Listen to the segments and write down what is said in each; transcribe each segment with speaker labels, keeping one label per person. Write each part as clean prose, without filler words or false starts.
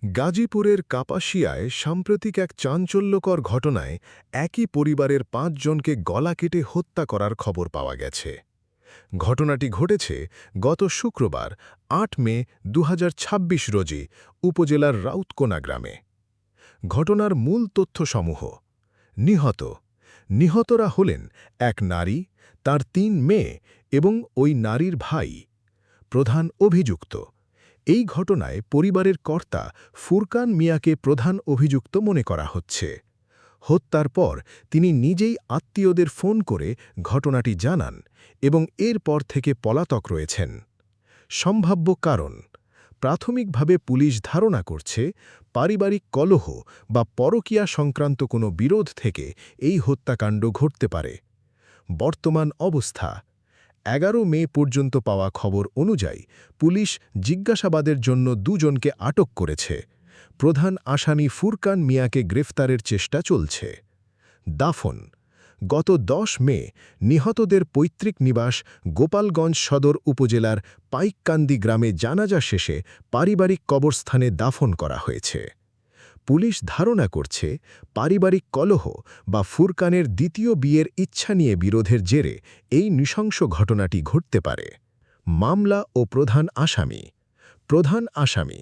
Speaker 1: গাজীপুরের কাপাসিয়ায় সাম্প্রতিক এক চাঞ্চল্যকর ঘটনায় একই পরিবারের ৫ জনকে গলা কেটে হত্যা করার খবর পাওয়া গেছে। ঘটনাটি ঘটেছে গত শুক্রবার ৮ মে ২০২৬ রোজি উপজেলার রাউতকোনা গ্রামে। ঘটনার মূল তথ্যসমূহ: নিহতরা হলেন এক নারী, তার ৩ মেয়ে এবং ওই নারীর ভাই। প্রধান অভিযুক্ত: এই ঘটনায় পরিবারের কর্তা ফুরকান মিয়াকে প্রধান অভিযুক্ত মনে করা হচ্ছে। হত্যার পর তিনি নিজেই আত্মীয়দের ফোন করে ঘটনাটি জানান এবং এরপর থেকে পলাতক রয়েছেন। সম্ভাব্য কারণ: প্রাথমিকভাবে পুলিশ ধারণা করছে পারিবারিক কলহ বা পরকীয়া সংক্রান্ত কোনো বিরোধ থেকে এই হত্যাকাণ্ড ঘটতে পারে। বর্তমান অবস্থা: ১১ মে পর্যন্ত পাওয়া খবর অনুযায়ী পুলিশ জিজ্ঞাসাবাদের জন্য ২ জনকে আটক করেছে। প্রধান আসামি ফুরকান মিয়াকে গ্রেফতারের চেষ্টা চলছে। দাফন: গত ১০ মে নিহতদের পৈতৃক নিবাস গোপালগঞ্জ সদর উপজেলার পাইককান্দি গ্রামে জানাজা শেষে পারিবারিক কবরস্থানে দাফন করা হয়েছে। পুলিশ ধারণা করছে পারিবারিক কলহ বা ফুরকানের দ্বিতীয় বিয়ের ইচ্ছা নিয়ে বিরোধের জেরে এই নৃশংস ঘটনাটি ঘটতে পারে। মামলা ও প্রধান আসামি: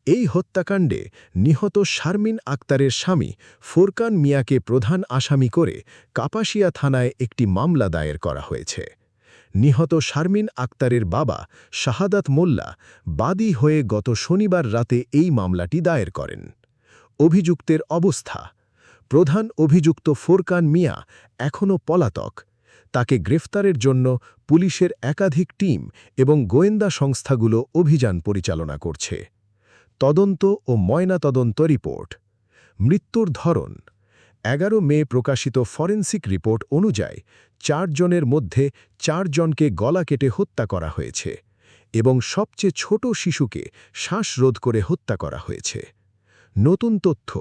Speaker 1: এই হত্যাকাণ্ডে নিহত শারমিন আক্তারের স্বামী ফুরকান মিয়াকে প্রধান আসামি করে কাপাসিয়া থানায় একটি মামলা দায়ের করা হয়েছে। নিহত শারমিন আক্তারের বাবা শাহাদাত মোল্লা বাদী হয়ে গত শনিবার রাতে এই মামলাটি দায়ের করেন। অভিযুক্তের অবস্থা: প্রধান অভিযুক্ত ফুরকান মিয়া এখনও পলাতক। তাকে গ্রেফতারের জন্য পুলিশের একাধিক টিম এবং গোয়েন্দা সংস্থাগুলো অভিযান পরিচালনা করছে। তদন্ত ও ময়নাতদন্ত রিপোর্ট: মৃত্যুর ধরন: ১১ মে প্রকাশিত ফরেনসিক রিপোর্ট অনুযায়ী ৪ জনের মধ্যে ৪ জনকে গলা কেটে হত্যা করা হয়েছে এবং সবচেয়ে ছোট শিশুকে শ্বাসরোধ করে হত্যা করা হয়েছে। নতুন তথ্য: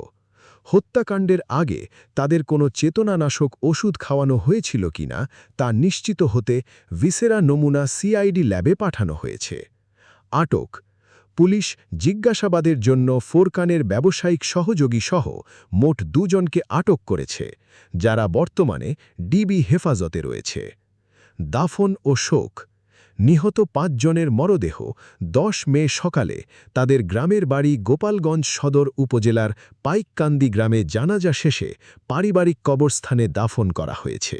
Speaker 1: হত্যাকাণ্ডের আগে তাদের কোনো চেতনানাশক ওষুধ খাওয়ানো হয়েছিল কিনা তা নিশ্চিত হতে ভিসেরা নমুনা সিআইডি ল্যাবে পাঠানো হয়েছে। আটক: পুলিশ জিজ্ঞাসাবাদের জন্য ফুরকানের ব্যবসায়িক সহযোগী সহ মোট ২ জনকে আটক করেছে, যারা বর্তমানে ডিবি হেফাজতে রয়েছে। দাফন ও শোক: নিহত ৫ জনের মরদেহ ১০ মে সকালে তাদের গ্রামের বাড়ি গোপালগঞ্জ সদর উপজেলার পাইককান্দি গ্রামে জানাজা শেষে পারিবারিক কবরস্থানে দাফন করা হয়েছে।